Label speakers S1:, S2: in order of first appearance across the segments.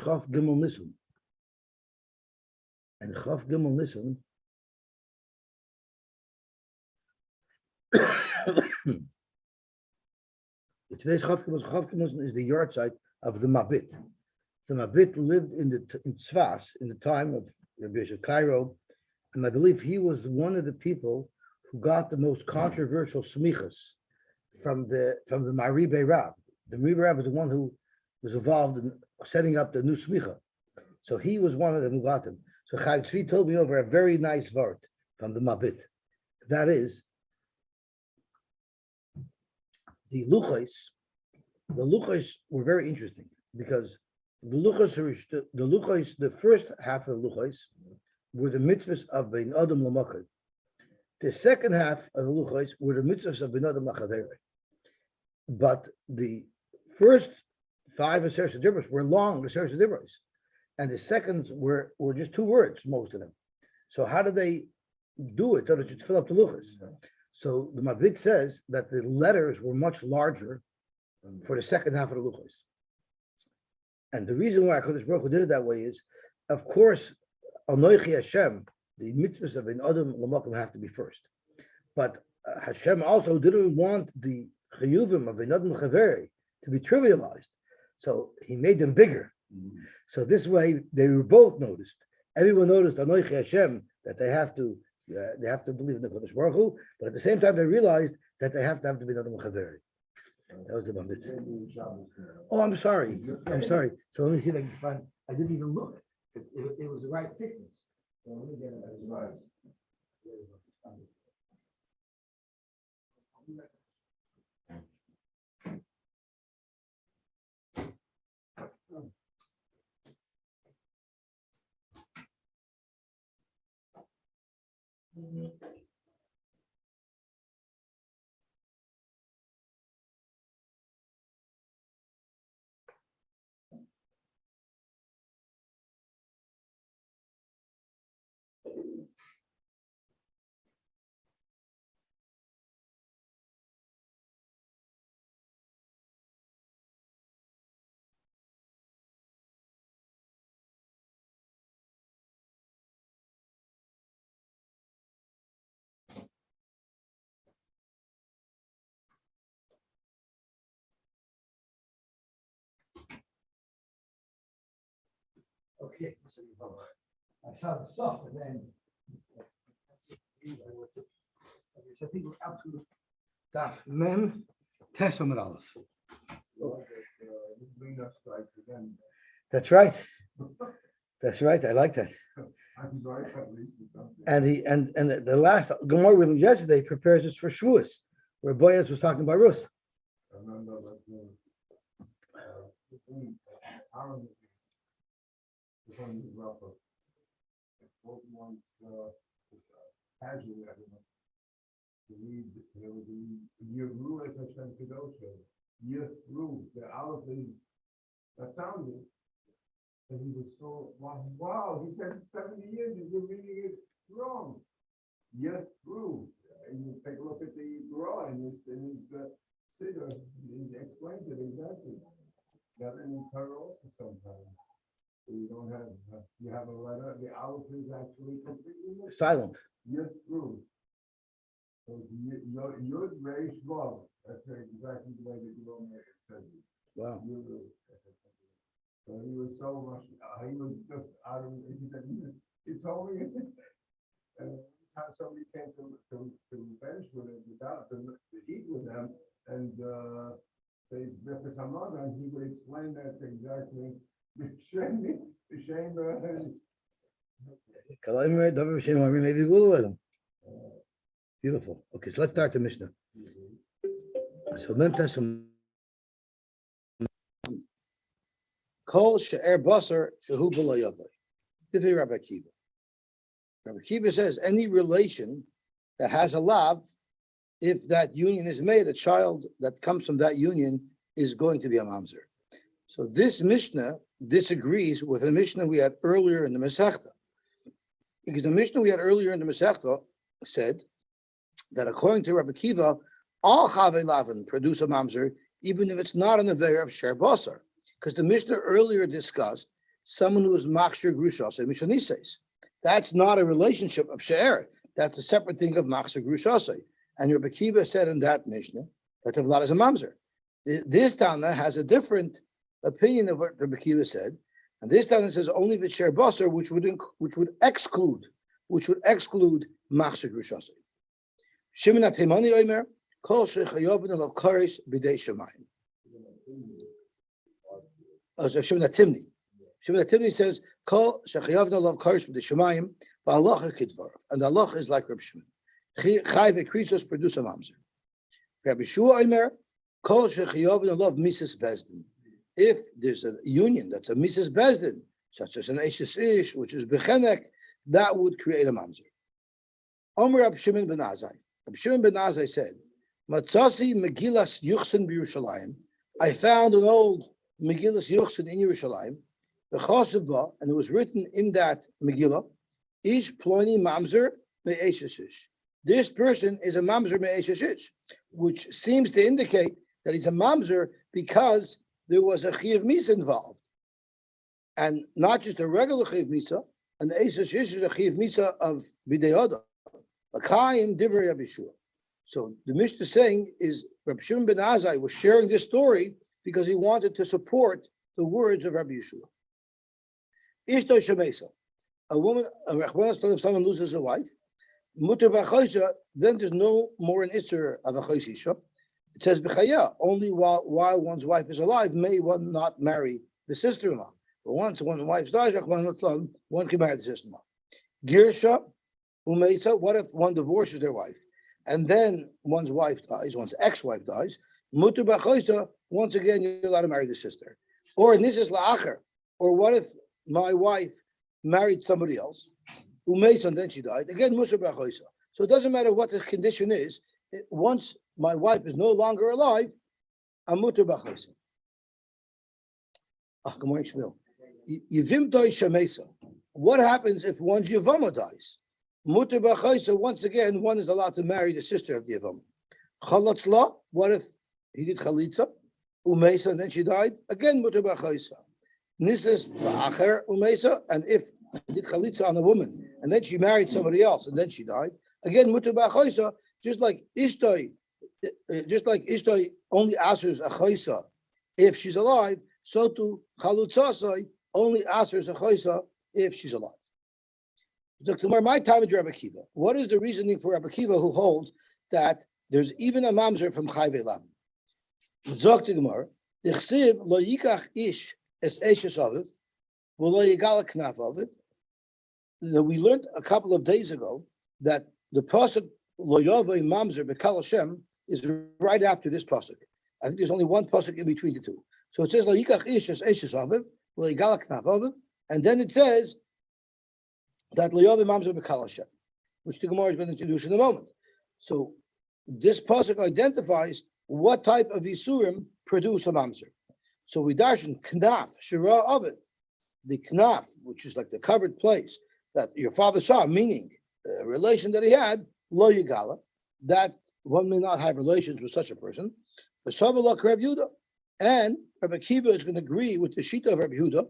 S1: Chof Gimel Nisan. And Chof Gimel Nisan today's Chof Gimel Nisan is the yard site of the Mabit. The Mabit lived in Tzfas in the time of Rabbi Yosy Cairo, and I believe he was one of the people who got the most controversial smichas from the Maribe Rab. The Maribe Rab was the one who was involved in setting up the new smicha. So he was one of them who got them. So Chaim Tzvi told me over a very nice word from the Mabit. That is, the luchos were very interesting because the first half of the luchos were the mitzvahs of Bein Adam L'Makar. The second half of the luchos were the mitzvahs of Bein Adam L'Chaverei. But the first 5 Aseret Dibros were long Aseret Dibros, and the seconds were just 2 words, most of them. So how did they do it? So they should fill up the luchos. So the Mavit says that the letters were much larger for the second half of the luchos. And the reason why HaKadosh Baruch Hu did it that way is, of course, Anoichi Hashem, the mitzvahs of an Adam L'Makom have to be first. But Hashem also didn't want the chiyuvim of an Adam L'Chaverei to be trivialized. So he made them bigger. So this way, they were both noticed. Everyone noticed Anoichi Hashem, that they have to believe in the HaKadosh Baruch Hu, but at the same time, they realized that they have to be Adam L'Chaverei. That was the Mamzer. Oh, I'm sorry. So let me see if I can find. I didn't even look. It was the right thickness. So let me get it as right. Okay, so I found the soft, and then I think we're up to Daf Mem Tes Amud Aleph. That's right. That's right. I like that. And the last Gemara we learned yesterday prepares us for Shavuos, where Boaz was talking about Ruth.
S2: Casually, to read, there was Yevru as Hashem Kedosha. Yevru, the Aleph is, that sounded. And he was so, wow, he said 70 years, you've been reading it wrong. Yevru. And you take a look at the Torah in his Siddur, he explains it exactly. That in the Torah also sometimes. You don't have, you have a letter, the Aleph is actually completely missing.
S1: Silent.
S2: Yes, true. So Yud Reish Vav. That's exactly the way that you don't make it.
S1: Wow.
S2: So he was so much. He was just out of. He told me, and how somebody came to bench with it without to eat with them, and say Befes Hamad, and he would explain that exactly.
S1: Beautiful. Okay, so let's start the Mishnah. So Memtes Kol She'er Basar Shehu B'lo Yavai. Divrei Rabbi Akiva. Rabbi Akiva says any relation that has a lav, if that union is made, a child that comes from that union is going to be a mamzer. So this Mishnah disagrees with a Mishnah we had earlier in the Masechta. Because the Mishnah we had earlier in the Masechta said that according to Rabbi Akiva, all Chavei Lavin produce a mamzer, even if it's not an Aveir of Sher Basar. Because the Mishnah earlier discussed someone who is Mamzer Grushasai Mishanises. That's not a relationship of She'er. That's a separate thing of Mamzer Grushasai. And Rabbi Akiva said in that Mishnah that Tavlat is a Mamzer. This Tana has a different opinion of what Rabbi Akiva said, and this Tana says only the Sher Basar, which would exclude Mamzer Grushasai. Shimon HaTeimani Omer Kol Shechayovin Alav Kares B'dei Shemayim. Shimon HaTimni. Shimon HaTimni says Kol Shechayovin Alav Kares B'dei Shemayim V'Halacha Kidvar, and the halacha is like Rabbi Shimon. Chai v'krisos produce a mamzer. Rabbi Shua Omer Kol Shechayovin Alav Mises Bezdin. If there's a union that's a Mises Bezdin, such as an Eishes Ish, which is Bechenek, that would create a mamzer. Omer Rabbi Shimon ben Azai. Rabbi Shimon ben Azai said, Matzasi Megillas Yuchsin b'Yerushalayim. I found an old Megillas Yuchsin in Yerushalayim, the Chosivba, and it was written in that Megillah, Ish Ploni Mamzer Me'eshish. This person is a Mamzer Me'eshish, which seems to indicate that he's a Mamzer because there was a Chiyav Misa involved. And not just a regular Chiyav Misa, an Eshish is a Chiyav Misa of B'dei Adam. L'chaim Divrei Rabbi Shua. So the Mishnah saying is Rabbi Shimon ben Azai was sharing this story because he wanted to support the words of Rabbi Yeshua. Ishto Shemesa, a woman, if someone loses a wife, Mutter B'Choisha, then there's no more an Isser of a Choisisha. It says B'Chaya, only while one's wife is alive may one not marry the sister-in-law. But once one wife dies, one can marry the sister-in-law. Girsha Umeisa, what if one divorces their wife? And then one's wife dies, one's ex-wife dies, Mutter B'Choisha, once again, you're allowed to marry the sister. Or Nisis La'acher, or what if my wife married somebody else, Umeisa, and then she died, again, Mutter B'Choisha. So it doesn't matter what the condition is, once my wife is no longer alive, I'm Mutter B'Choisha. Good morning, Shmuel. Yevim Doi Shemesa. What happens if one's Yevamos dies? Mutter B'Choisha, once again, one is allowed to marry the sister of the Yevamos. Chalatzla, what if he did Chalitza? Umeisa, and then she died? Again, Mutter B'Choisha. Nisis La'acher Umeisa, and if he did Chalitza on a woman, and then she married somebody else, and then she died? Again, Mutter B'Choisha, just like Ishtoi only answers a Choisa if she's alive, so too Chalutzasai only answers a Choisa if she's alive. Dr. My time at Rabbi Akiva. What is the reasoning for Rabbi Akiva who holds that there's even a mamzer from Chai Ve'Lav? Dr. Gemara, Dichsiv lo yikach ish es eshes aviv, v'lo yigal knaf aviv. We learned a couple of days ago that the pasuk lo yavei mamzer b'kal Hashem is right after this pasuk. I think there's only one pasuk in between the two. So it says lo yikach ish es eshes aviv, v'lo yigal knaf aviv, and then it says that L'yov Mamzer B'Kal Hashem, which the Gemara is going to introduce in a moment. So this pasuk identifies what type of Yisurim produce a Mamzer. So we darshan Knaf, Shira of it. The Knaf, which is like the covered place that your father saw, meaning a relation that he had, Lo Yigala, that one may not have relations with such a person. V'savalak Reb Yehuda. And Rabbi Akiva is going to agree with the Shita of Reb Yehuda,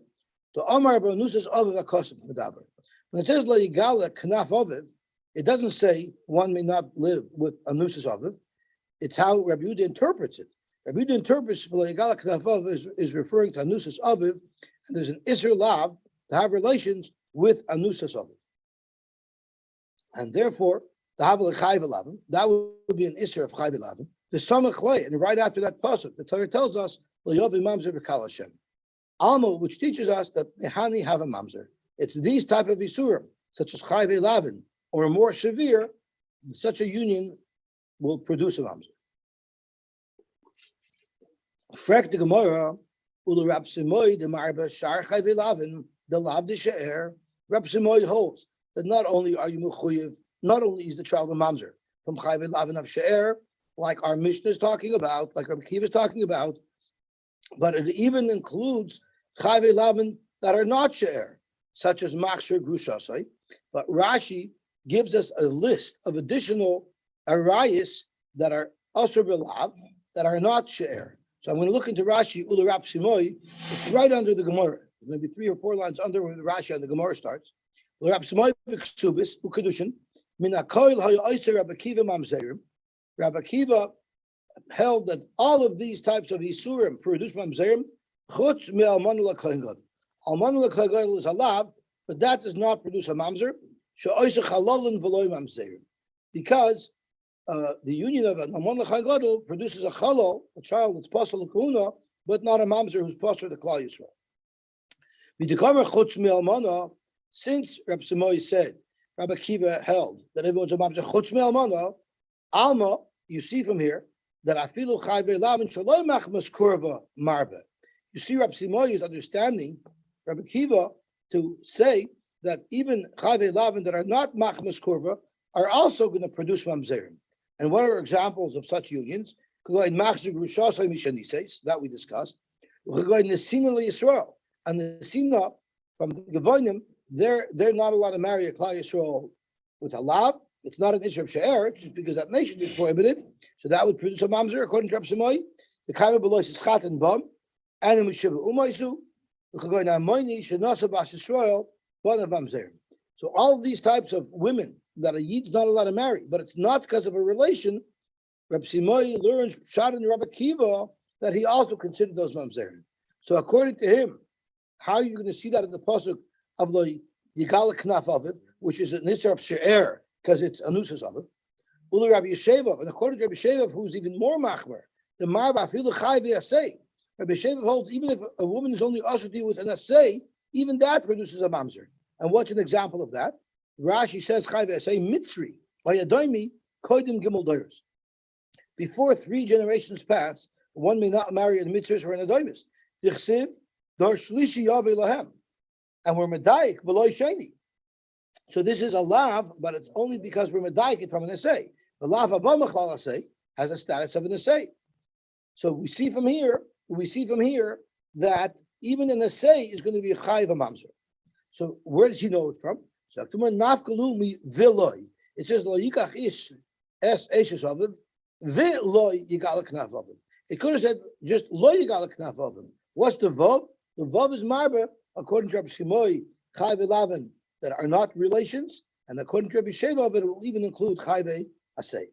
S1: the Amar B'Nusas of Akosim Medaber. When it says La Yigala Knaf Aviv, it doesn't say one may not live with a Nusas Aviv. It's how Rabbi Yehuda interprets it. Rabbi Yehuda interprets La Yigala Knaf Aviv is referring to a Nusas Aviv, and there's an Isser Lav to have relations with a Nusas Aviv. And therefore, the Havel Chai V'Lavin, that would be an Isser of Chai V'Lavin. The Samach Lei, and right after that pasuk, the Torah tells us Lo Yovi Mamzer B'Kal Hashem. Alma, which teaches us that Mehani have a Mamzer. It's these type of Isurim, such as Chai Ve'Lavin, or more severe, such a union will produce a Mamzer. Frek the Gemara, Ulu Rab Simoy, the Marba, Shar Chai Ve'Lavin, the Lav de She'er, Rab Simoy holds that not only are you Mechuyev, not only is the child of Mamzer from Chai Ve'Lavin of She'er, like our Mishnah is talking about, like Rabbi Akiva is talking about, but it even includes Chai Ve'Lavin that are not She'er, such as Mamzer Grushasai, but Rashi gives us a list of additional arayis that are Asur B'Lav, that are not She'er. So I'm going to look into Rashi, Ula Rab Simoy, it's right under the Gemara. maybe 3 or 4 lines under where the Rashi and the Gemara starts. Rabbi Akiva held that all of these types of Isurim produce Mamzerim, chutz me'almanu l'kohen gadol. Almanu l'kohen gadol is allowed, but that does not produce a Mamzer, she'oiseh halalin v'loy Mamzerim. Because the union of an almanu l'kohen gadol produces a chalal, a child that's possible l'kahuna, but not a Mamzer who's possible to Klal Yisrael. V'dikamer chutz me'almanu, since Reb Samoy said, Rabbi Akiva held that everyone's a Mamzer chutz me'almanu, Alma, you see from here, that afilu chayve lavin shaloi machmas kurva marba. You see, Rabbi Simoy is understanding Rabbi Akiva to say that even chayve lavin that are not machmas kurva are also going to produce mamzerim. And what are examples of such unions? That we discussed. And the Sina from Gevonim, they're not allowed to marry a Klal Yisrael with a lav. It's not an issue of she'er, just because that nation is prohibited. So that would produce a mamzer, according to Reb Samoy. The kaima below is schat and bum, and in Mishiva Umaysu, the chagoy na'amoyni shenasa bas Yisrael bon of mamzer. So all of these types of women that a yid is not allowed to marry, but it's not because of a relation. Reb Samoy learns Shad and Rabbi Akiva that he also considered those mamzer. So according to him, how are you going to see that in the pasuk of the Yigal Knaf of it, which is an issue of she'er, because it's anusas of it. Ulu Rabbi Yeshevav, and according to Rabbi Yeshevav, who's even more machmer, the marba afilu chai v'asei. Rabbi Yeshevav holds even if a woman is only ushered to you with an asei, even that produces a mamzer. And what's an example of that? Rashi says chai v'asei mitzri vayadoimi koidim gimel doros. Before 3 generations pass, one may not marry a mitzvah or an adoimis. Dichsiv dar shlishi yav lahem, and we're medayik v'loy sheni. So this is a lav, but it's only because we're medayik from an essay. The lav abba machlal essay has a status of an essay. So we see from here that even an essay is going to be a chayv mamzer. So where does he know it from? So nafkalu mi v'loy. It says lo yikach ish es eshes aviv v'loy yigal knaf aviv. It could have said just lo yigal knaf aviv. What's the vav? The vav is marba according to Rabbi Shimoy chayv elaven that are not relations, and according to Rabbi Sheva, it will even include chayve asay.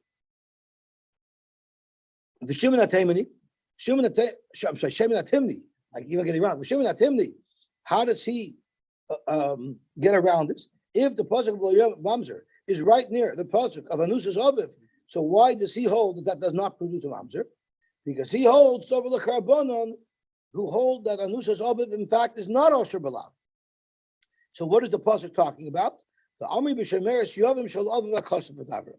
S1: The Shimon HaTimni, I keep getting wrong. Shimon HaTimni, how does he get around this? If the pasuk of Mamzer is right near the pasuk of Anusas Aviv, so why does he hold that does not produce a Mamzer? Because he holds over the Karbonon, who hold that Anusas Aviv in fact is not Osher Balav. So what is the pasuk talking about? The Ami b'shemeres yovim shel aviv akasav v'davar.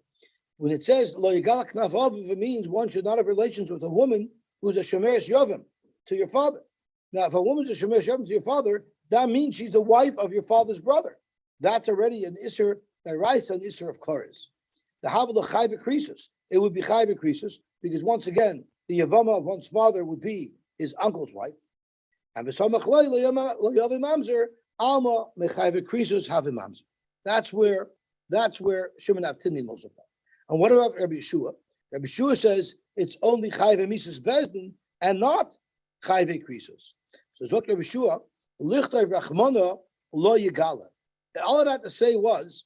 S1: When it says lo yigal knaf aviv, it means one should not have relations with a woman who's a shemeres yovim to your father. Now, if a woman's a shemeres yovim to your father, that means she's the wife of your father's brother. That's already an isser deraisa, an isser of koris. The havla chayve krisus. It would be chayve krisus because once again the Yevama of one's father would be his uncle's wife. And v'samach lo yavim mamzer. Alma mechayve krisus have mamzer. That's where Shimon HaTimni knows about. And what about Rabbi Yeshua? Rabbi Yeshua says it's only chayve mises bezdin and not chayve krisus. So what Rabbi Yeshua lichtay rachmana lo yigala. All of that to say was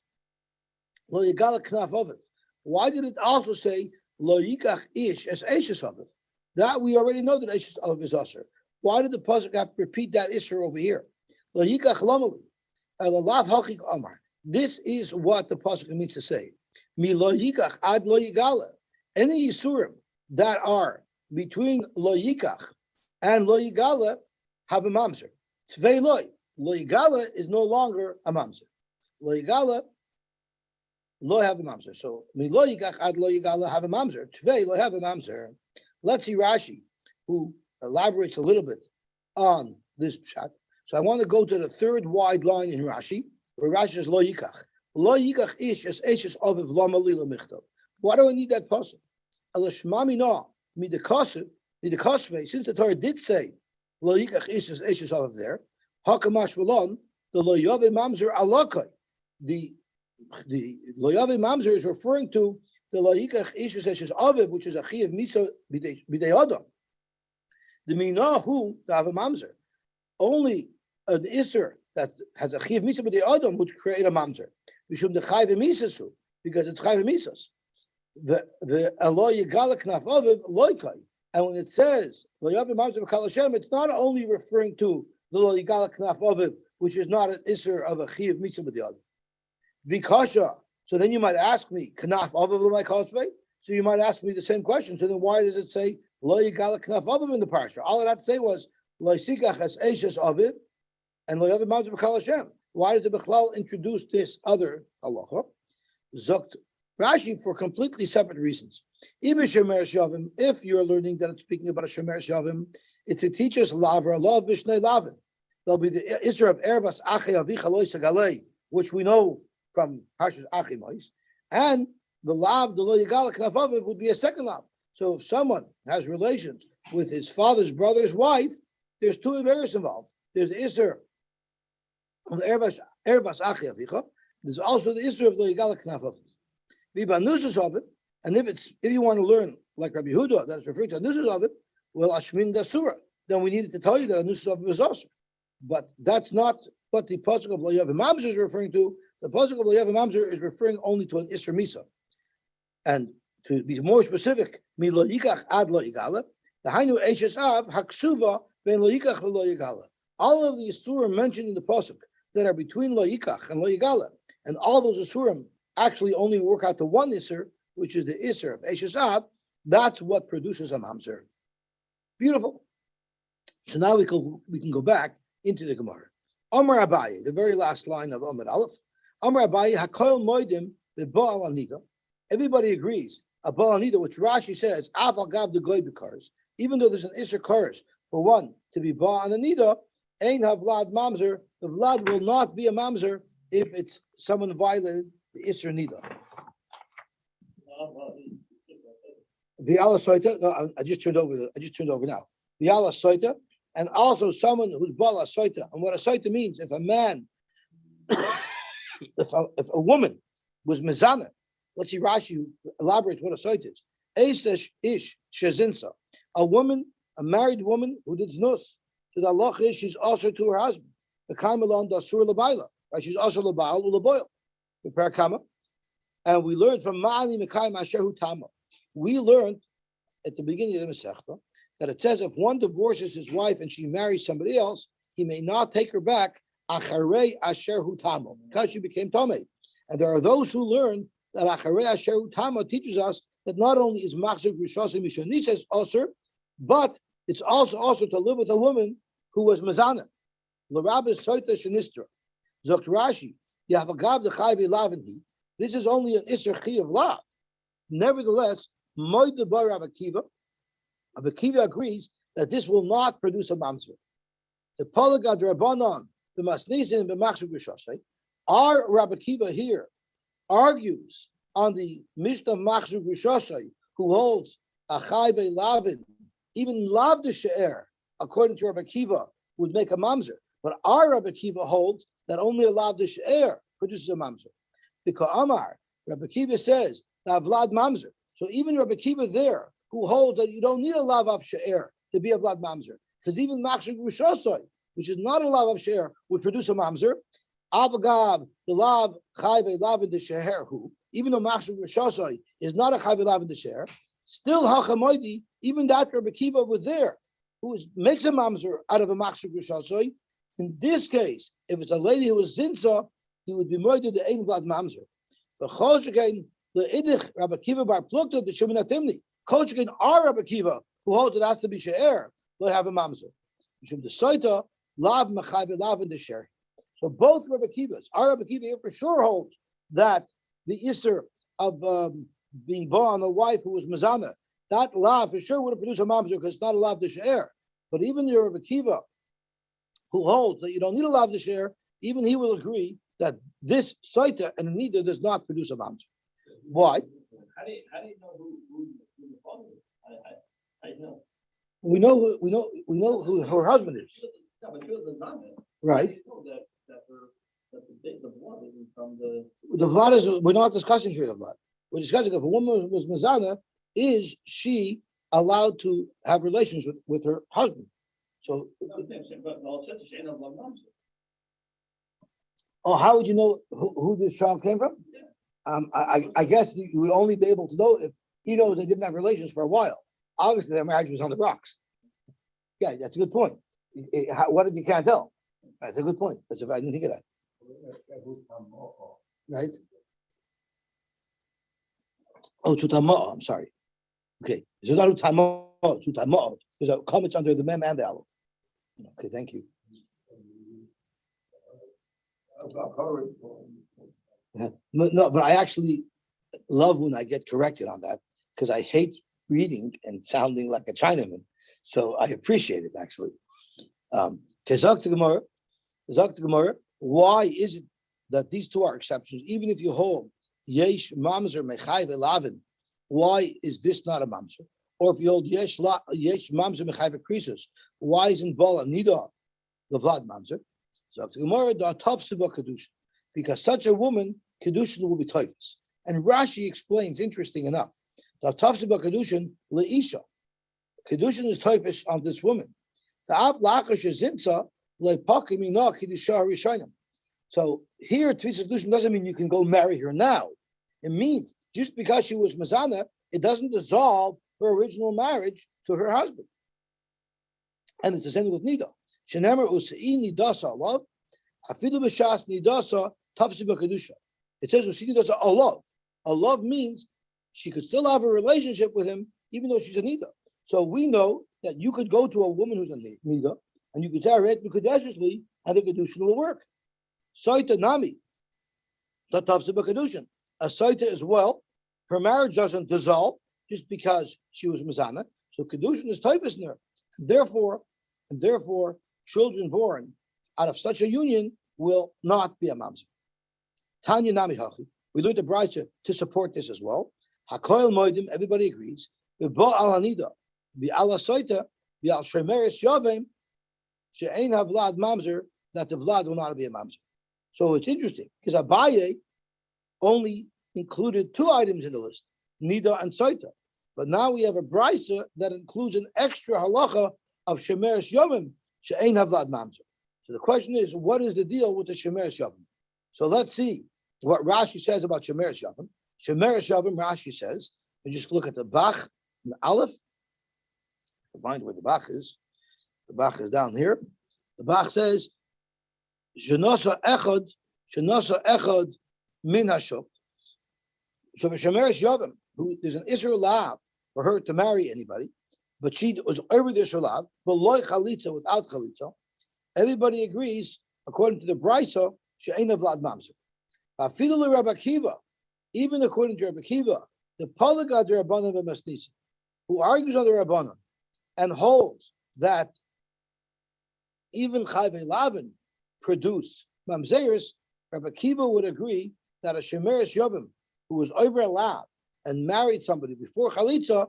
S1: lo yigala knaf of it. Why did it also say lo yikach ish as eshes of it? That we already know that eshes of is usher. Why did the pasuk have to repeat that isser over here? This is what the pasuk means to say. Any yisurim that are between lo yikach and lo yigala have a mamzer. Tvei loy. Lo yigala is no longer a mamzer. Lo yigala lo have a mamzer. So lo yikach ad lo yigala have a mamzer. Tvei lo have a mamzer. Let's see Rashi, who elaborates a little bit on this pshat. So I want to go to the third wide line in Rashi, where Rashi says lo yikach. Lo yikach ish es eshes aviv lama lila michtav. Why do I need that pasuk? Alashmami na midakasve. Since the Torah did say lo yikach ish es eshes aviv there, hakamash v'lon the lo yave mamzer alakai. The lo yave mamzer is referring to the lo yikach ish es eshes aviv, which is a chi of misa b'dei adam. The minahu the have a mamzer. Only an Isser that has a Chiv Misa with the Adam would create a Mamzer. Mishum the Chayv Misasu, because it's Chayv Misas. The Aloy Yigala Knaf Aviv Loikai. And when it says Lo Yavim Mamzer B'Kal Hashem, it's not only referring to the Lo Yigala Knaf Aviv, which is not an Isser of a Chiv Misa with the Adam. Vikasha. So then you might ask me, Knaf Aviv L'may Kosvei? So you might ask me the same question. So then why does it say Lo Yigala Knaf Aviv in the parsha? All it had to say was Lo Yisikach Es Eishes Aviv and Lo Yavim Mamzer B'Kal Hashem. Why does the Bechlal introduce this other halacha? Zokt Rashi for completely separate reasons. Even Shemer Shavim, if you're learning that it's speaking about a Shemer Shavim, it's to teach us Lavra, Lav Vishnei Lavin. There'll be the Isra of Erbas Achei Avicha Lo Sagalei, which we know from Hashas Achei Mois, and the Lav, the Lo Yigala Knaf Aviv would be a second Lav. So if someone has relations with his father's brother's wife, there's two Averis involved. There's the Isra of the Erbas Achei Avicha. There's also the Isra of the Lo Yigala Knaf Aviv. Vibanusas of it, and if you want to learn like Rabbi Yehuda that it's referring to Anusas of it, well Ashmin Dasura, then we needed to tell you that Anusas of it was also. But that's not what the pasuk of Lo Yavim Mamzer is referring to. The pasuk of Lo Yavim Mamzer is referring only to an Isser Misa. And to be more specific, Mi Lo Yikach Ad Lo Yigala, the Hainu Eishes Av Haksuva Ben Lo Yikach Lo Yigala. All of the Isurim mentioned in the pasuk that are between Lo Yikach and Lo Yigala, and all those Isurim actually only work out to one Isser, which is the Isser of Eishes Av. That's what produces a Mamzer. Beautiful. So now we can go back into the Gemara. Amar Abaye, the very last line of Amar Aleph. Amar Abaye, Hakoil Moedim B'Baal Anida. Everybody agrees. A Baal Anida, which Rashi says, Aval Gav the Goy B'Kars, even though there's an Isser Kars for one to be Baal Anida, Ein Havlad Mamzer, the Vlad will not be a Mamzer if it's someone violated the Isser Nida. V'ala Soita, no, I just turned over now. V'ala Soita, and also someone who's Bala Soita. And what a Soita means, if a man, if a woman was Mizana, let's see Rashi elaborates what a Soita is. Eish ish shezinsa, a woman, a married woman who did znus. So the Allah is she's also to her husband. The Kaimalon dasur labaila, right? She's also labail ulaboil. And we learned from Ma'ani Mekayim Ashehu Tama. We learned at the beginning of the Masechta that it says if one divorces his wife and she marries somebody else, he may not take her back Acharei Ashehu Tama, because she became Tomei. And there are those who learn that Acharei Ashehu Tama teaches us that not only is Mamzer Grishasa Mishonises also, but it's also to live with a woman who was Mazana. L'Rabbi Soita Shenistra. Zokt Rashi. This is only an Isser Chi of Lav. Nevertheless, Moed the Bar Rabbi Akiva agrees that this will not produce a Mamzer. The Polagad Rabbanon, the Masnisin, the Machshur Grishasai, our Rabbi Akiva here argues on the Mishnah Machshur Grishasai, who holds a Chayve Lavin, even Lav de She'er, according to Rabbi Akiva, would make a Mamzer. But our Rabbi Akiva holds that only a Lav de She'er produces a Mamzer. Because Amar, Rabbi Akiva says, that Vlad Mamzer. So even Rabbi Akiva there, who holds that you don't need a Lav of She'er to be a Vlad Mamzer, because even Machshir Grishasai, which is not a Lav of She'er, would produce a Mamzer. Avagav, the Lav, Chayve, Lav de She'er, who, even though Machshir Grishasai is not a Chayve, Lav de She'er, still Hachamoidi, even that Rabbi Akiva was there, who makes a Mamzer out of a Machshir Grishasai. In this case, if it's a lady who was Zinsa, he would be murdered the Ein Vlad Mamzer. But Choshekein, the Idich, Rabbi Akiva bar Plukta, the Shemin Atimni. Choshekein, our Rabbi Akiva, who holds it has to be She'er, will have a Mamzer. Mishum the Soita, Lav Mechayve, Lav and the She'er. So both Rabbi Akivas, our Rabbi Akiva here for sure holds that the Isser of being born on a wife who was Mazana, that Lav for sure would have produced a Mamzer because it's not a Lav de She'er. But even your Rabbi Akiva, who holds that you don't need a Lav de She'er, even he will agree that this Saita and Nida does not produce a Mamzer. Why?
S3: How do you know who the father is? I know.
S1: We know who her husband is.
S3: Yeah, but she was a Zana.
S1: Right.
S3: That the blood isn't from the.
S1: The Vlad is, we're not discussing here the Vlad. We're discussing if a woman was Mazana, is she allowed to have relations with her husband? So Oh, how would you know who this child came from? I guess you would only be able to know if he knows they didn't have relations for a while. Obviously, their marriage was on the rocks. Yeah, that's a good point. What if you can't tell? That's a good point. I didn't think of that. Right? Oh, tutamo. I'm sorry. Okay, so not tutamo, tutamo. There's a comment under the mem and the aleph. Okay, thank you. No, but I actually love when I get corrected on that because I hate reading and sounding like a Chinaman. So I appreciate it actually. Gemara, why is it that these two are exceptions? Even if you hold Yesh Mamzer Mechai Ve'Lavin, why is this not a Mamzer? Or if you hold Yesh Mamzer Mechai Ve'Krisus, why isn't Bala Nida the Vlad Mamzer? Because such a woman, Kedushin will be typhus. And Rashi explains, interesting enough, the Tafsiba Kedushin Leisha. Kedushin is typhus on this woman. So here, Tfisa Kedushin doesn't mean you can go marry her now. It means just because she was Mazana, it doesn't dissolve her original marriage to her husband. And it's the same with Nida. Shenemer Usai Nidasa love, Afidu B'Shas Nidasa Tafsiba Kedusha. It says Usai Nidasa a love. A love means she could still have a relationship with him even though she's a Nida. So we know that you could go to a woman who's a Nida and you could say Kedushin and the Kedushin will work. Saita Nami, the Tafsiba Kedushin. A Saita as well, her marriage doesn't dissolve just because she was Mazana. So Kedushin is typhus in her. Therefore, children born out of such a union will not be a mamzer. Tanya Nami Hachi. We learned the Brisa to support this as well. Hakoil Moedim, everybody agrees. V'bo al Hanida, v'al Asoita, v'al Shemeres Yavim, she'ein havlad mamzer, that the vlad will not be a mamzer. So it's interesting because Abaye only included two items in the list, Nida and Soita. But now we have a Brisa that includes an extra halacha of Shemeres Yavim, she'ein havlad mamzer. So the question is, what is the deal with the Shemeres Yavim? So let's see what Rashi says about Shemeres Yavim. Shemeres Yavim, Rashi says, and just look at the Bach and the Aleph. Find where the Bach is. The Bach is down here. The Bach says, Shenasa echad min hashuk. So for Shemeres Yavim, who there's an Isra Lav for her to marry anybody, but she was over the Isra Lav, but loy chalitza, without chalitza. Everybody agrees, according to the Brisa, she'ein vlad mamzer. Afilu Rabbi Akiva, even according to Rabbi Akiva, the Palagad Rabbanan v'Masnisa, who argues on the Rabbanan and holds that even Chayve Lavin produce mamzeris, Rabbi Akiva would agree that a Shemeres Yavim who was over a lav and married somebody before Chalitza,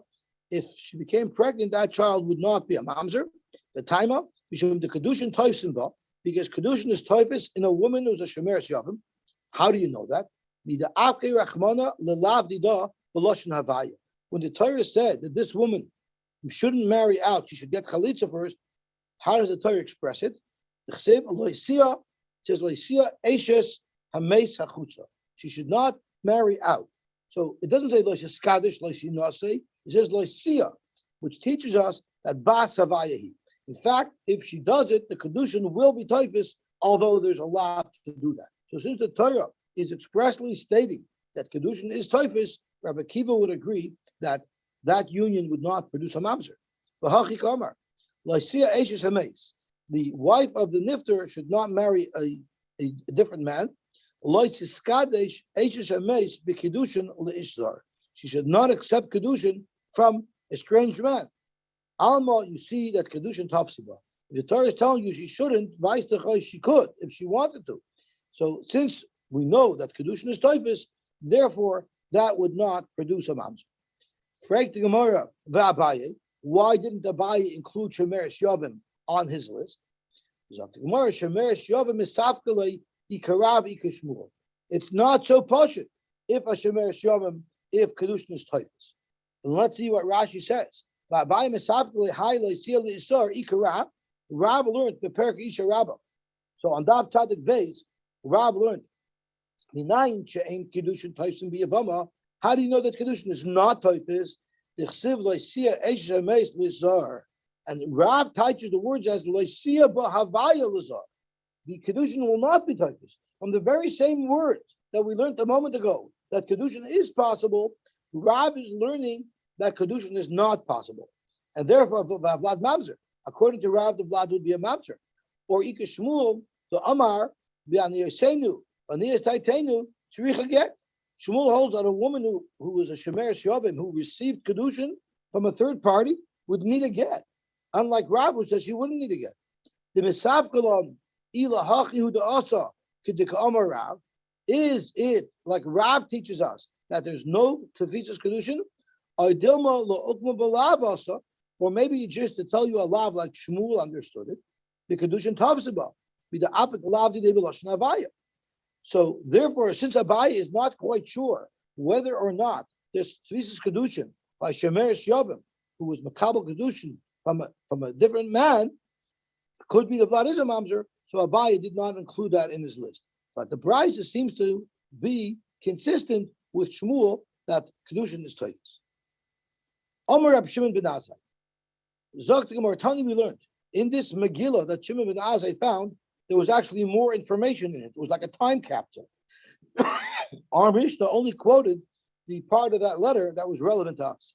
S1: if she became pregnant, that child would not be a mamzer. The timer, the Kedushin Toifsimba, because Kedushin is Toifis in a woman who's a Shemeres Yavim. How do you know that? When the Torah said that this woman shouldn't marry out, she should get chalitza first, how does the Torah express it? It says, she should not marry out. So it doesn't say it says loisia, which teaches us that bas havayahi. In fact, if she does it, the Kedushin will be typhus, although there's a lot to do that. So since the Torah is expressly stating that Kedushin is typhus, Rabbi Akiva would agree that that union would not produce a mamzer. The wife of the nifter should not marry a different man. She should not accept Kedushin from a strange man. Alma, you see that Kedushin tafsiba. If the Torah is telling you she shouldn't, she could if she wanted to. So since we know that Kedushin is typhus, therefore that would not produce a mamzer. Frag the Gemara, V'Abaye, why didn't Abaye include Shemeres Yavim on his list? Gemara, Shemeres Yavim is safkalei ikarav ikashmur. It's not so poshut if a Shemeres Yavim, if Kedushin is typhus. And let's see what Rashi says. V'Abaye misafkalei haylei seal isar ikarav. Rav learned the Perk Isha Rabbah. So on Dav Tzadik Beis,
S4: Rav learned. Minayin she'ein kiddushin toifsim b'Yevamos. How do you know that kiddushin is not toifis? Dichsiv loisia eish hameis lizar. And Rav teaches the words as loisia b'havaya lizar. The kiddushin will not be toifis. From the very same words that we learned a moment ago, that kiddushin is possible, Rav is learning that kiddushin is not possible. And therefore, Vlad Mamzer, according to Rav, the Vlad would be a Mamzer. Or Ika Shmuel, the Amar, B'aniyasenu, Aniyataitenu, Tzricha get. Shmuel holds that a woman who was a Shemer Shovim, who received kiddushin from a third party, would need a get. Unlike Rav, who says she wouldn't need a get. The Misafkalon, Ila Hachi the Asa, Kedika Amar Rav, is it like Rav teaches us that there's no Kafisas Kedushin, or maybe just to tell you a lav like Shmuel understood it, the Kedushin Tavsiba, be the Apik Lav Didei B'Lashon Havaya. So therefore, since Abaye is not quite sure whether or not this Kafisas Kedushin by Shemer Shovim, who was Makabel Kedushin from a different man, could be the Vlad is a Mamzer, so Abaye did not include that in his list. But the Brisa seems to be consistent with Shmuel that Kedushin is Toifus. Omer Rab Shimon ben Azai. Zok the Gemara Tani, we learned in this Megillah that Shimon ben Azai found, there was actually more information in it. It was like a time capsule. Our Mishnah only quoted the part of that letter that was relevant to us.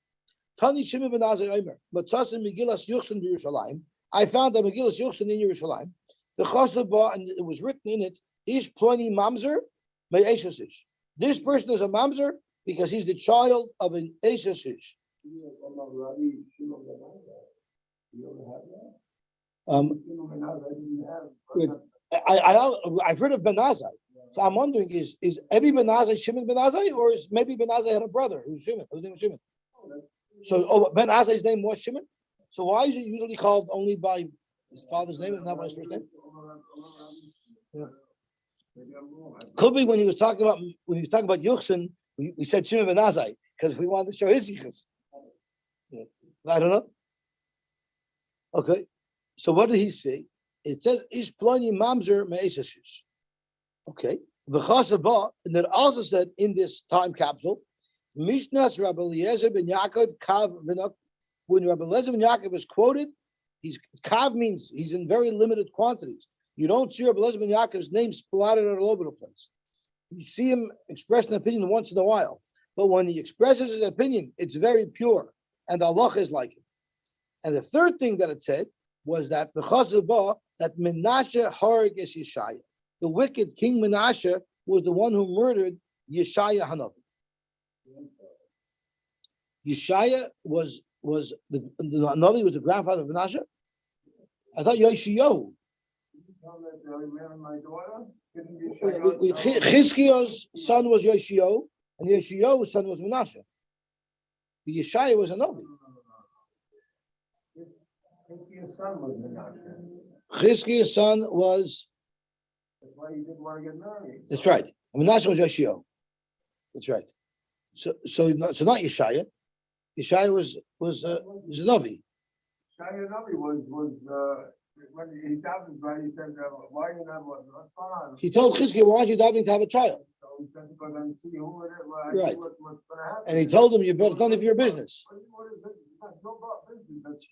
S4: Tani Shimon ben Azai Omer Matzasim Megillas Yuchsin Yerushalayim. I found the Megillas Yuchsin in Yerushalayim. The Chasabah, and it was written in it, Ish Ploni Mamzer May Eishasish. This person is a Mamzer because he's the child of an Eishasish. I've heard of Ben Azai, so I'm wondering: is every Ben Azai Shimon Ben Azai, or is maybe Ben Azai had a brother who's Shimon? Whose name was Shimon? So Ben Azai's name was Shimon. So why is it usually called only by his father's name and not by his first name? Yeah. Could be when he was talking about Yuchsin, we said Shimon Ben Azai because we wanted to show his yichus. Yeah. I don't know. Okay, so what did he say? It says Ish Ploni Mamzer Me'esashish. Okay, V'chasabah, and it also said in this time capsule, Mishnas Rabbi Eliezer ben Yaakov Kav V'Nok. When Rabbi Eliezer ben Yaakov is quoted, Kav means he's in very limited quantities. You don't see Rabbi Eliezer ben Yaakov's name splattered all over the place. You see him express an opinion once in a while, but when he expresses his opinion, it's very pure, and the halacha is like it. And the third thing that it said was that that Menashe harg es Yeshaya. The wicked King Menashe was the one who murdered Yeshaya Hanavi. Yeshaya was the Hanavi was the grandfather of Menashe. I thought Yoshiyahu. Chizkiyahu's son was Yoshiyahu, and Yoshiyahu's son was Menashe. The Yeshaya was a Navi.
S2: Chizkiyahu's son was Menashe.
S4: Chizkiyahu's son was.
S2: That's why he didn't want to get married.
S4: That's right. Menashe was Yoshiyahu. That's right. So not Yeshaya. Yeshaya was a Navi.
S2: Yeshaya Navi was when he davened, right? He said, "Why are you not what's going on?"
S4: He told Chizkiyahu, "Why aren't you davening to have a child?"
S2: So he said, "Because I'm see who it is.
S4: Right.
S2: What's going to happen."
S4: And he told him, "You better none of your business."
S2: What is it? It's no business.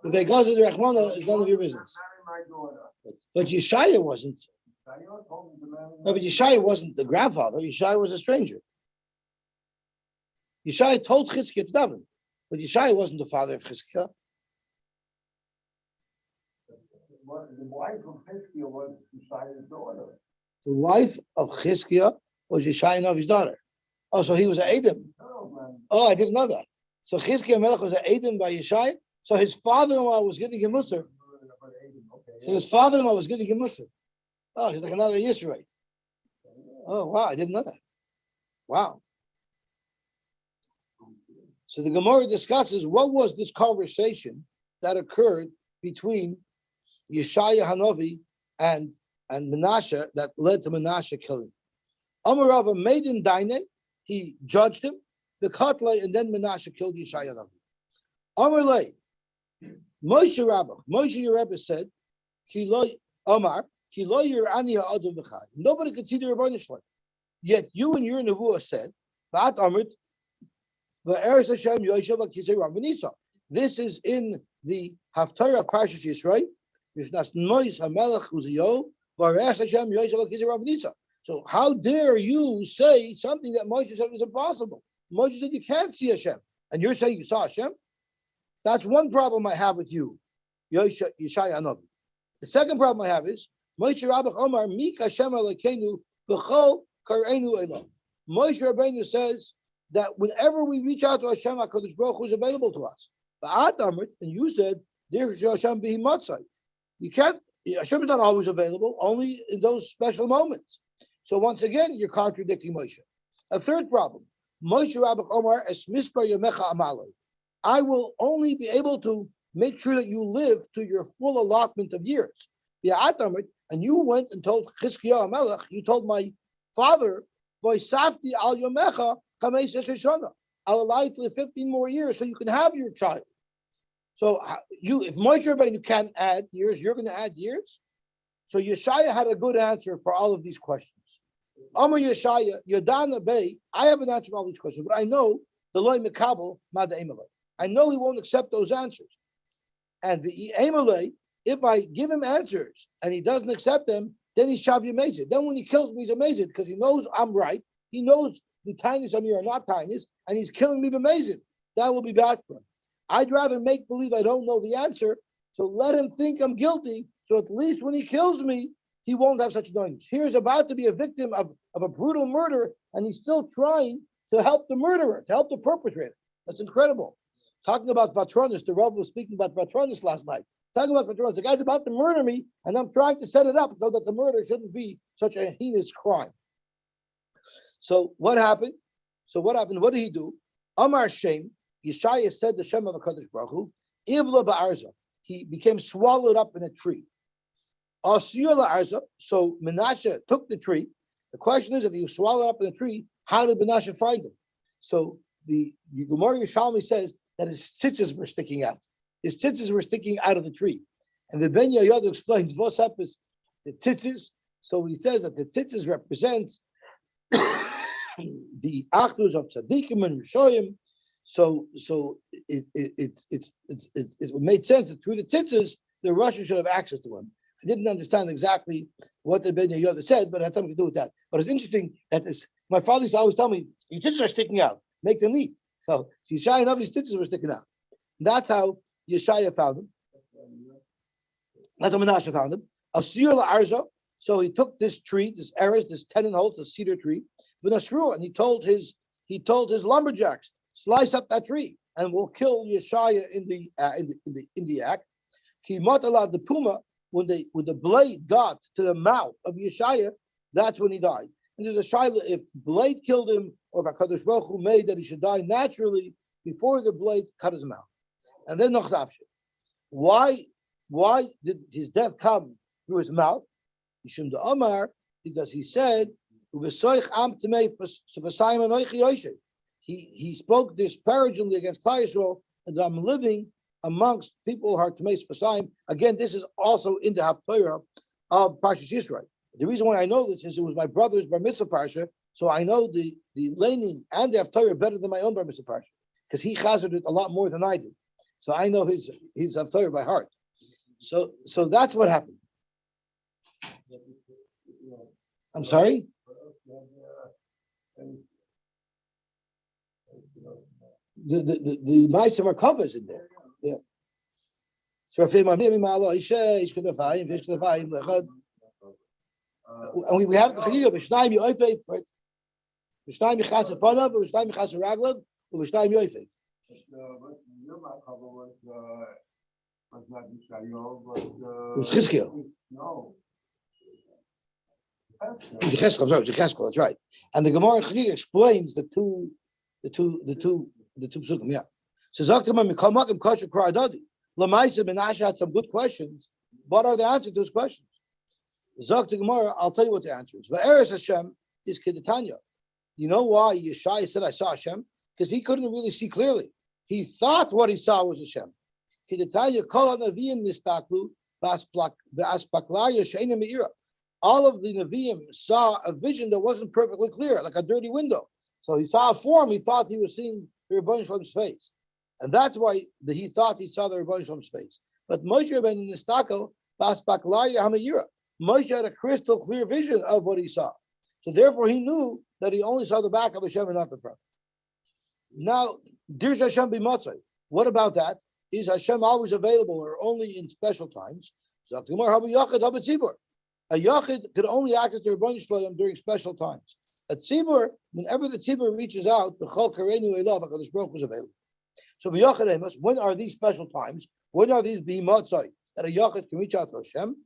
S4: If they go to the Rachmana, it's none of your business.
S2: Marry my daughter.
S4: But Yeshaya wasn't. No, but Yeshaya wasn't the grandfather. Yeshaya was a stranger. Yeshaya told Chizkiyahu to daven, but Yeshaya wasn't the father of Chizkiyahu.
S2: The wife of Chizkiyahu was Yeshaya's daughter.
S4: The wife of Chizkiyahu was Yeshaya Navi's daughter. Oh, so he was an Edom. Oh, I didn't know that. So Chizkiyahu Melech was an Edom by Yeshaya. So his father-in-law was giving him Musar. So his father-in-law was giving him Musar. Oh, he's like another Yisrael. Oh, wow, I didn't know that. Wow. So the Gemara discusses what was this conversation that occurred between Yeshaya Hanavi and Menashe that led to Menashe killing. Amarava made him daine, he judged him, the Katlai, and then Menashe killed Yeshaya Hanavi. Amarlei, Moshe Rabbi said, Kiloi Omar, Nobody could see the Rebbeinu Shalom. Yet you and your nevuah said, this is in the Haftarah of Parshas Yisrael. So how dare you say something that Moshe said was impossible? Moshe said you can't see Hashem, and you're saying you saw Hashem. That's one problem I have with you, Yeshaya Anavi. The second problem I have is Moshe Rabbeinu Omar Mik Hashem Elokeinu B'chol Kareinu Elam. Moshe Rabbeinu says that whenever we reach out to Hashem, HaKadosh Baruch Hu is available to us. But and you said there should Hashem be Matzai. You can't. Hashem is not always available, only in those special moments. So once again, you're contradicting Moshe. A third problem, Moshe Rabbeinu Omar es mispar yamecha amalei. I will only be able to make sure that you live to your full allotment of years. And you went and told Chizkiyahu Melech, you told my father, Safti al yamecha kameis shana. I'll allow you to live 15 more years so you can have your child. So if Moshe Rabbeinu can't add years, you're going to add years? So Yeshaya had a good answer for all of these questions. Amar Yeshaya, Yodana Bey, I haven't answered all these questions, but I know the loy mekabel mada emelei. I know he won't accept those answers. And the emelei, if I give him answers and he doesn't accept them, then he's shav yamezid. Then when he kills me, he's amazed because he knows I'm right. He knows the tiniest of me are not tiniest, and he's killing me b'mezid. That will be bad for him. I'd rather make believe I don't know the answer, so let him think I'm guilty, so at least when he kills me, he won't have such annoyance. Here's about to be a victim of a brutal murder, and he's still trying to help the murderer, to help the perpetrator. That's incredible. Talking about Vatronis, the Rav was speaking about Vatronis last night. Talking about Vatronis, the guy's about to murder me, and I'm trying to set it up so that the murder shouldn't be such a heinous crime. So what happened? What did he do? Amar Shem, Yeshaya said the Shem of HaKadosh Baruch Hu, Ivla ba'arza. He became swallowed up in a tree. Asiyah la'arza. So Menashe took the tree. The question is, if he was swallowed up in a tree, how did Menashe find him? So the Gemara Yerushalmi says that his tzitzis were sticking out. His tzitzis were sticking out of the tree. And the Ben Yoyada explains, Vosap is the tzitzis. So he says that the tzitzis represents the achdus of tzaddikim and rishoyim. So it made sense that through the tzitzis, the Russian should have access to him. I didn't understand exactly what the Ben Yoda said, but it had something to do with that. But it's interesting that my father used to always tell me, your tzitzis are sticking out, make them neat. So Yeshaya and his tzitzis were sticking out. And that's how Yeshaya found him. That's how Menashe found him. Asir la'arza. So he took this tree, this eres, this 10 holes, this cedar tree, and he told his lumberjacks, slice up that tree, and we'll kill Yeshaya in the act. The puma, when the blade got to the mouth of Yeshaya, that's when he died. And there's a shaila if the blade killed him, or if HaKadosh Baruch Hu made that he should die naturally before the blade cut his mouth. And then Nachdavshe. Why did his death come through his mouth? Yishum de Omar, because he said, he spoke disparagingly against Klal Yisrael, and that I'm living amongst people who are Tamei Fasayim. Again, this is also in the Haftarah of Parshas Yisrael. The reason why I know this is it was my brother's Bar Mitzvah Parsha, so I know the laning and the Haftarah better than my own Bar Mitzvah Parsha, because he chazarded it a lot more than I did. So I know his Haftarah by heart. So that's what happened. I'm sorry? The Ma'aser Merkava is in there. Yeah. So and we had the Chagigah b'shnayim yoifei, right? B'shnayim yichas afanav, b'shnayim yichas raglav, b'shnayim yoifei.
S2: Was not Yishayahu, but
S4: It was Chizkiyahu.
S2: No.
S4: Cheskel, that's right. And the Gemara in Chagigah explains the two psukim. Yeah. So Zaktamam Mikamakim Kosher Kradadi. Lamaisa Menashe had some good questions. What are the answers to those questions? Zakt Gemara, I'll tell you what the answer is. Va'eres Hashem is Kedatanya. You know why Yeshaya said I saw Hashem? Because he couldn't really see clearly. He thought what he saw was Hashem. Kedatanya Kol Naviyim Nistaklu Ba'aspaklaya Sheina Meira. all of the Nevi'im saw a vision that wasn't perfectly clear, like a dirty window. So he saw a form, he thought he was seeing the Rebbeinu Shalom's face. And that's why he thought he saw the Rebbeinu Shalom's face. But Moshe Rabbeinu Nistakel, Bas Baklaya Hamayira. Moshe had a crystal clear vision of what he saw. So therefore he knew that he only saw the back of Hashem and not the front. Now, Dirsh Hashem b'matzai. What about that? Is Hashem always available or only in special times? A Yachid could only access the Rebbeinu Shalom during special times. A Tzibur, whenever the Tzibur reaches out, the Chol Kareinu Elav, HaKadosh Baruch Hu is available. So V'Yachid Amos, when are these special times? When are these b'matzai that a Yachid can reach out to Hashem?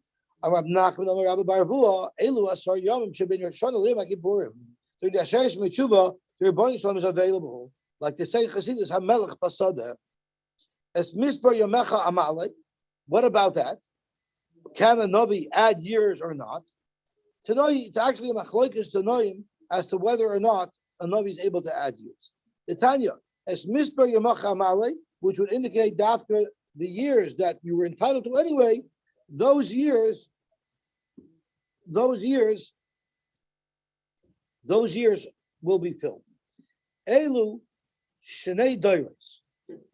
S4: Rab Nachman Amar Rabbi Barvua, Elu Asar Yomim Shebin Rosh Hashanah Le'Yom HaKippurim. During the Asheres Metshuva, the Rebbeinu Shalom is available. Like they say in Chassidus, HaMelech Pasadeh. Es Misbar Yomecha Amalei. What about that? Can a Navi add years or not? It's actually a machlokes tanoim as to whether or not a Navi is able to add years. The Tanya, Es Misbar Yomecha Amalei, which would indicate that after the years that you were entitled to anyway, those years will be filled. Elu Shnei Doros.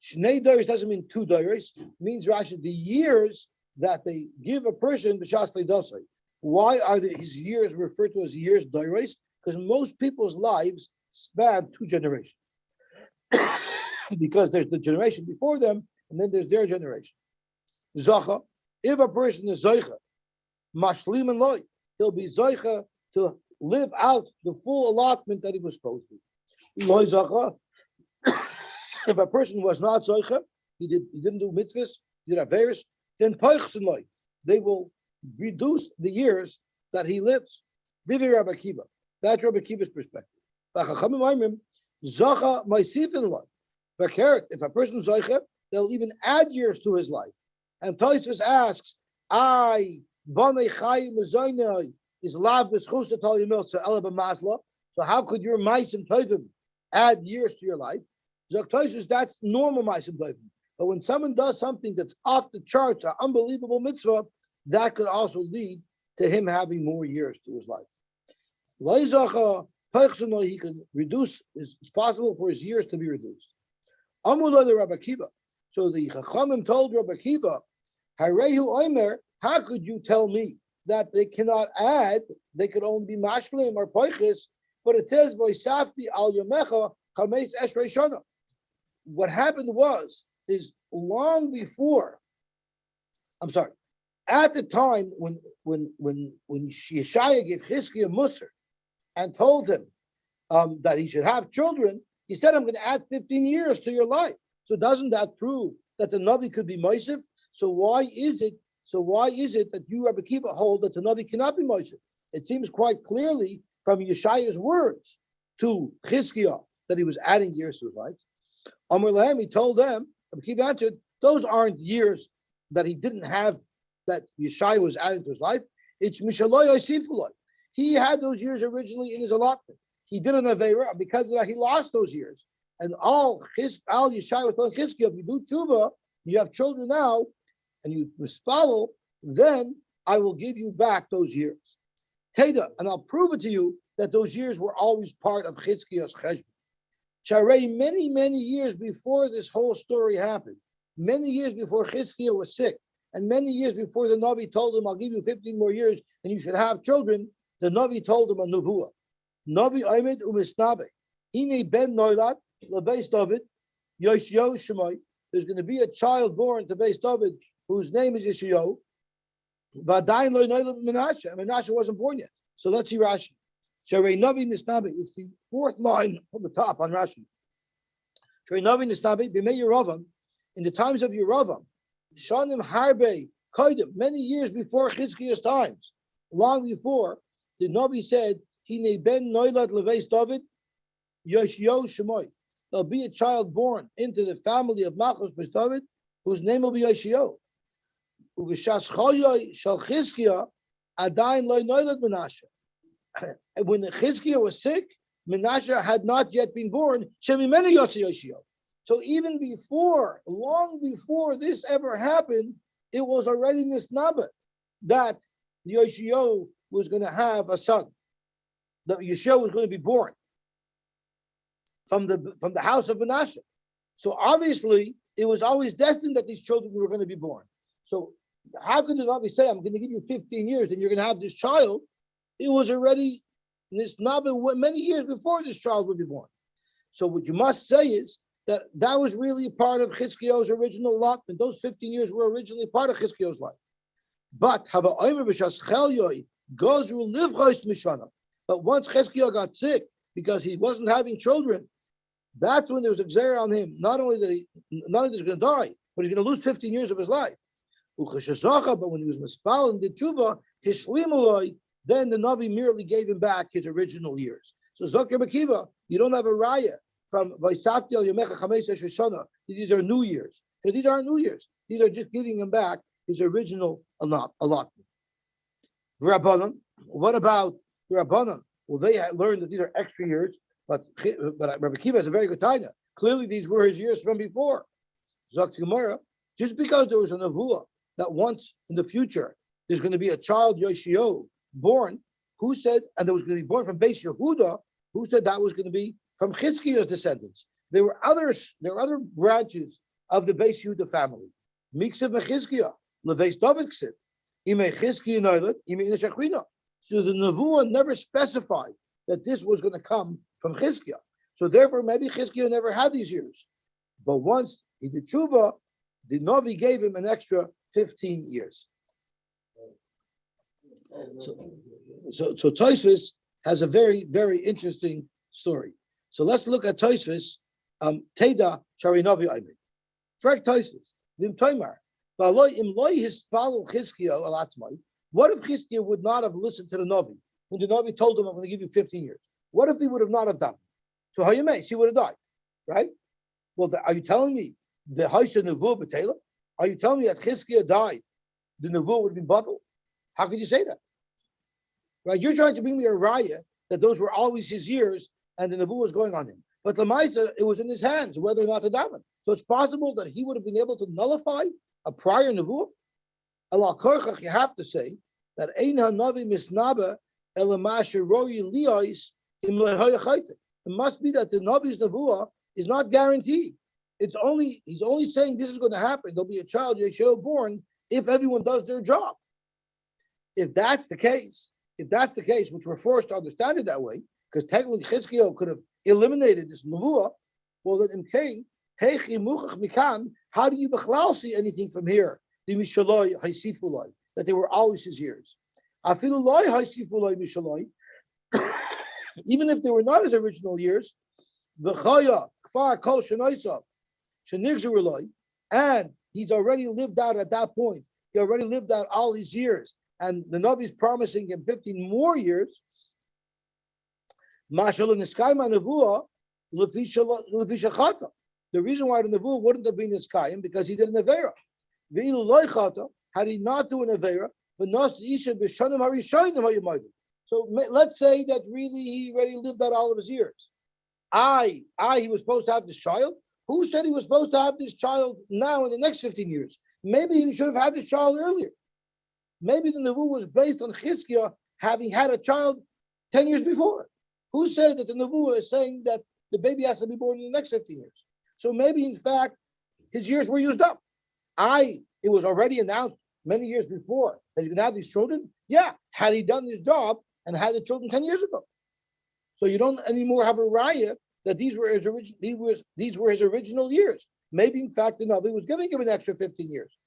S4: Shnei Doros doesn't mean two Doros. Means Rashi, the years that they give a person b'shas leidasai. Why are his years referred to as years Doros? Because most people's lives span 2 generations. Because there's the generation before them, and then there's their generation. Zacha, if a person is Zoicha, Mashlim and Loi, he'll be Zoicha to live out the full allotment that he was supposed to. Loi Zacha, if a person was not Zoicha, he didn't do mitzvahs, he did Averis, then Peichs and Loi, they will reduce the years that he lives. Divi Rabbi Akiva. That's Rabbi Akiva's perspective. Zacha Maisif and Loi. If a person is Zoicha, they'll even add years to his life. And Tosfos asks, is lav b'schus to tell you miltza elaba masla. So how could your ma'asim tovim add years to your life? Zok Tosfos, that's normal ma'asim tovim. But when someone does something that's off the charts, an unbelievable mitzvah, that could also lead to him having more years to his life. He can reduce. It's possible for his years to be reduced. Amullah the Rabbi Akiva. So the Chachamim told Rabbi Akiva, Harehu Omer, how could you tell me that they cannot add, they could only be mashlim or poiches, but it says, Voisafti al Yomecha Chameis Esrei Shana. What happened is long before, at the time when Yeshaya gave Chizkiah Musar and told him that he should have children, he said, I'm going to add 15 years to your life. So doesn't that prove that the Navi could be Moshe? So why is it that you, Rabbi Akiva, hold that the Navi cannot be Moshe? It seems quite clearly from Yeshaya's words to Chizkiah that he was adding years to his life. Amar Lahem, he told them, Rabbi Akiva answered, those aren't years that he didn't have, that Yeshaya was adding to his life. It's Mishaloi Yosifuloi. He had those years originally in his allotment. He did an Aveira, and because of that, he lost those years. And all Yeshaya was telling Chizkiah, if you do Tuvah, you have children now, and you misfollow, then I will give you back those years. Teda, and I'll prove it to you that those years were always part of Chizkiah's cheshbon. Sharei, many years before this whole story happened, many years before Chizkiah was sick, and many years before the Navi told him, I'll give you 15 more years, and you should have children, the Navi told him a Nevuah. Navi Aymed Umisnabe. Hine ben Noilat, LeBeis David, Yosyo Shemai. There's going to be a child born to Beis David whose name is Yeshio. Vadayin lo Noilat Menashe. Menashe wasn't born yet. So let's see Rashi. Sharei Navi Nisnabe. It's the 4th line from the top on Rashi. Sharei Navi Nisnabe. B'mei Yeravam. In the times of Yeravam. Shanim Harbe Kodim. Many years before Chizkiah's times. Long before, the Navi said, Hine ben Noilat LeBeis David, Yoshio Shemoy. There'll be a child born into the family of Malchus Beis David, whose name will be Yoshio. Uvishas Choyoy Shal Chizkiah, Adayin Lo Noilat Menashe. And when Chizkiah was sick, Menashe had not yet been born. Shemimeni Yoshio. So even before, long before this ever happened, it was already in this Nabbat that Yoshio was going to have a son. That Yeshua was going to be born from the house of Menashe. So obviously, it was always destined that these children were going to be born. So how can the Navi say, I'm going to give you 15 years, and you're going to have this child? It was already, this Navi, many years before this child would be born. So what you must say is that was really part of Chizkiyahu's original allotment. Those 15 years were originally part of Chizkiyahu's life. But once Chizkiyahu got sick because he wasn't having children, that's when there was a gzera on him. Not only that he's going to die, but he's going to lose 15 years of his life. But when he was mispal and did tshuva, then the Navi merely gave him back his original years. So Zok Rebbe Akiva, you don't have a raya from Vaisafti al Yomecha Chamesh Shana. These are new years. Because these aren't new years. These are just giving him back his original allotment. Rabbanan, what about the Rabbanan? Well, they had learned that these are extra years, but Rebbe Akiva has a very good taina. Clearly, these were his years from before. Zok Gemara, just because there was a nevuah that once in the future there's going to be a child Yoshio born, who said, and there was going to be born from Beis Yehuda, who said that was going to be from Chizkiyahu's descendants? There were other branches of the Beis Yehuda family. Miksev mechizkiyah, leveis David ksiv, ime Chizkiyah noilet, ime inashachvina. So the nevuah never specified that this was going to come from Chizkiyah. So therefore, maybe Chizkiyah never had these years. But once he did tshuva, the Navi gave him an extra 15 years. So Tosfos has a very, very interesting story. So let's look at Tosfos. Teda Shari Navi Aymin. Frag Tosfos. Vim Toimar. What if Chizkiyahu would not have listened to the Navi when the Navi told him, I'm going to give you 15 years? What if he would have not have done? So how you may, he would have died, right? Well, are you telling me the Haisha Nevuah B'Tela? Are you telling me that Chizkiyahu died, the Nevuah would be bottled? How could you say that? Right? You're trying to bring me a raya that those were always his years and the Nevuah was going on him. But Lamaisa, it was in his hands whether or not to daven. So it's possible that he would have been able to nullify a prior Nevuah. Allah Korchach, you have to say that Ein HaNavi Misnaba Elamasha Royi Liyais Im Lehayachayte. It must be that the Navi's Nevuah is not guaranteed. He's only saying this is going to happen. There'll be a child Yeshua born if everyone does their job. If that's the case, which we're forced to understand it that way, because technically Chizkiyahu could have eliminated this nevuah, well then in Cain, how do you bechlal see anything from here? That they were always his years. Even if they were not his original years, and he's already lived out at that point. He already lived out all his years. And the Navi is promising him 15 more years. The reason why the Nevuah wouldn't have been Niskayim, because he did an Avera. Had he not do an Avera, so let's say that really he already lived out all of his years. He was supposed to have this child. Who said he was supposed to have this child now in the next 15 years? Maybe he should have had this child earlier. Maybe the Nevuah was based on Chizkiyahu having had a child 10 years before. Who said that the Nevuah is saying that the baby has to be born in the next 15 years? So maybe, in fact, his years were used up. It was already announced many years before that he's going to have these children. Yeah, had he done his job and had the children 10 years ago. So you don't anymore have a raya that these were his original years. Maybe, in fact, the Navi was giving him an extra 15 years.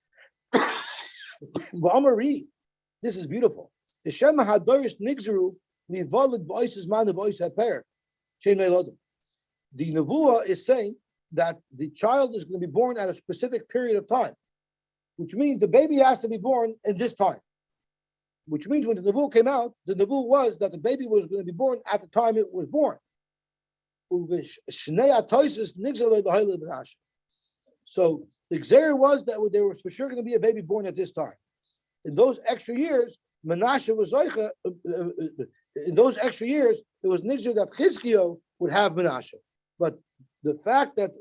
S4: This is beautiful. The Shema Hadoris Nigzeru Livalid Voices Man of Voice Haper. The Nevuah is saying that the child is going to be born at a specific period of time, which means the baby has to be born in this time. Which means when the Nevuah came out, the Nevuah was that the baby was going to be born at the time it was born. So the Gzer was that there was for sure going to be a baby born at this time. In those extra years, Menashe was Zoicha. In those extra years, it was Nigzer that Chizkiyahu would have Menashe. But the fact that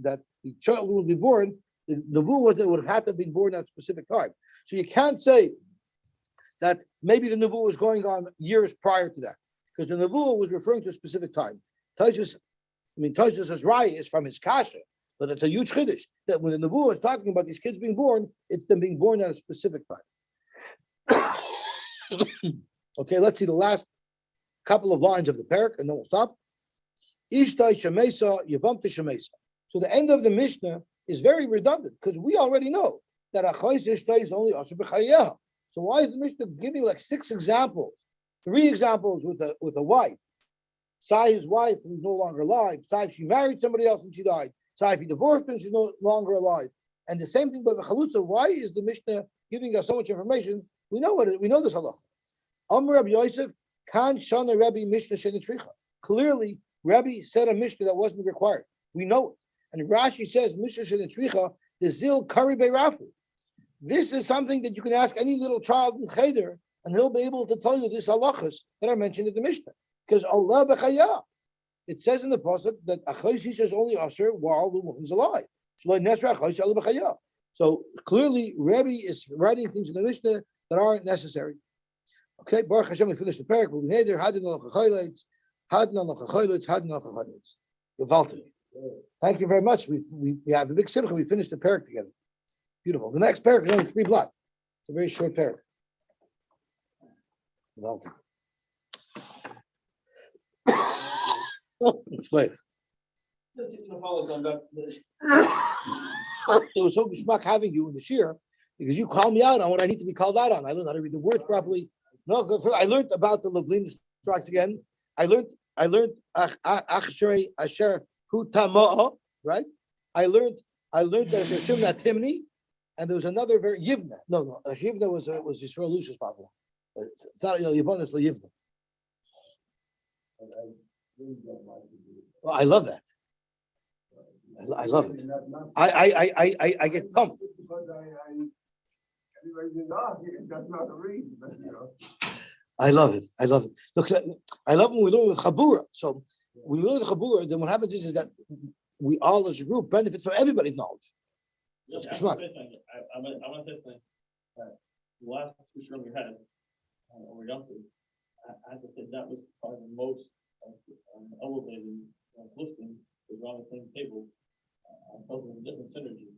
S4: the child would be born, the Nevuah was that it would have to be born at a specific time. So you can't say that maybe the Nebuah was going on years prior to that, because the Nebuah was referring to a specific time. Toshus is right, is from his kasha, but it's a huge chiddush that when the Nebuah is talking about these kids being born, it's them being born at a specific time. Okay, let's see the last couple of lines of the parak, and then we'll stop. Ishtai Shemesa, Yevamta Shemesa. So the end of the Mishnah is very redundant because we already know that Achayis Ishtai is only Asher B'chayeha. So why is the Mishnah giving like 6 examples, 3 examples with a wife? Say his wife who's no longer alive. Say if she married somebody else and she died. Say if he divorced her and she's no longer alive. And the same thing by the Chalutza. Why is the Mishnah giving us so much information? We know we know this halacha. Amr Rabbi Yosef kan shana Rabbi Mishnah shenitricha. Clearly, Rabbi said a Mishnah that wasn't required. We know it. And Rashi says Mishnah shenitricha the zil kari beirafu. This is something that you can ask any little child in Cheder, and he'll be able to tell you this halachas that are mentioned in the Mishnah. Because Allah b'chaya, it says in the pasuk that achayis is only usher while the woman's alive. So clearly, Rabbi is writing things in the Mishnah that aren't necessary. Okay, Baruch Hashem, we finished the parak. We'll be there. Hadin al chayleitz, hadin al chayleitz, hadin al chayleitz. Gevaltig. Thank you very much. We have a big simcha. We finished the parak together. Beautiful. The next parak is only 3 blot. It's a very short parak. Gevaltig. Explain.
S3: Just to follow going back to this.
S4: It was so geschmack having you in the shir because you call me out on what I need to be called out on. I learned how to read the words properly. No, I learned about the Lublin strikes again. I learned Achshrei Asher Hu Tama'a, right? I learned that if you're assuming that Timni, and there was another very Yivna. No, Yivna was Yisrael Lucius possible. It's not Yevamos, it's Yivna. Well, I love that. I love it. I get pumped. I love it. Look, I love when we learn with Chabura. So when we learn with Chabura, then what happens is that we all as a group benefit from everybody's knowledge. So it's
S3: I
S4: smart.
S3: want to say something. The last show we had, over Yosy, I have to say that was probably the most elevated listening. Was on the same table. I felt it was a different synergy.